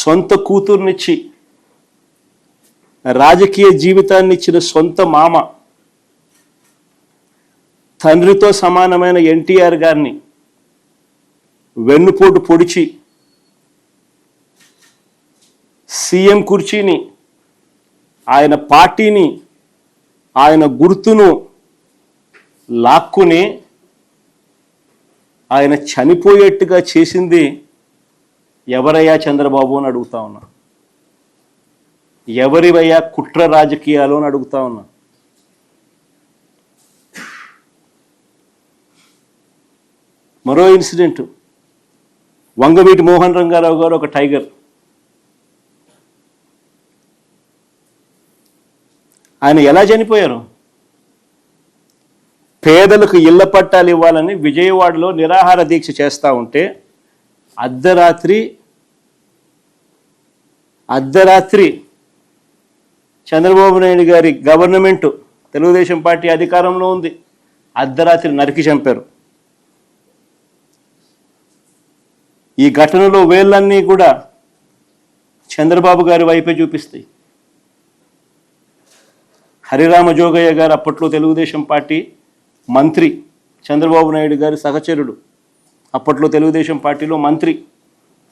సొంత కూతుర్నిచ్చి రాజకీయ జీవితాన్ని ఇచ్చిన సొంత మామ, తండ్రితో సమానమైన ఎన్టీఆర్ గారిని వెన్నుపోటు పొడిచి సీఎం కుర్చీని, ఆయన పార్టీని, ఆయన గుర్తును లాక్కుని ఆయన చనిపోయేట్టుగా చేసింది ఎవరయ్యా చంద్రబాబు అని అడుగుతా ఉన్నా. ఎవరివయ్యా కుట్ర రాజకీయాలు అని అడుగుతా ఉన్నా. మరో ఇన్సిడెంట్, వంగవీటి మోహన్ రంగారావు గారు ఒక టైగర్. ఆయన ఎలా చనిపోయారు? పేదలకు ఇళ్ల పట్టాలు ఇవ్వాలని విజయవాడలో నిరాహార దీక్ష చేస్తూ ఉంటే అర్ధరాత్రి చంద్రబాబు నాయుడు గారి గవర్నమెంటు, తెలుగుదేశం పార్టీ అధికారంలో ఉంది, అర్ధరాత్రి నరికి చంపారు. ఈ ఘటనలో వేళ్ళన్నీ కూడా చంద్రబాబు గారి వైపే చూపిస్తాయి. హరిరామ జోగయ్య గారు అప్పట్లో తెలుగుదేశం పార్టీ మంత్రి, చంద్రబాబు నాయుడు గారి సహచరుడు, అప్పట్లో తెలుగుదేశం పార్టీలో మంత్రి.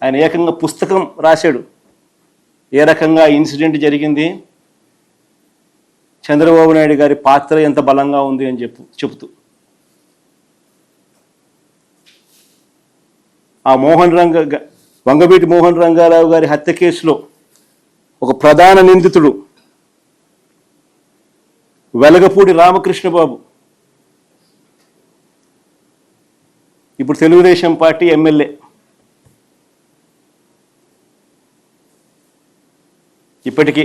ఆయన ఏకంగా పుస్తకం రాశాడు ఏ రకంగా ఇన్సిడెంట్ జరిగింది, చంద్రబాబు నాయుడు గారి పాత్ర ఎంత బలంగా ఉంది అని చెబుతూ. ఆ వంగవీటి మోహన్ రంగారావు గారి హత్య కేసులో ఒక ప్రధాన నిందితుడు వెలగపూడి రామకృష్ణబాబు ఇప్పుడు తెలుగుదేశం పార్టీ ఎమ్మెల్యే. ఇప్పటికీ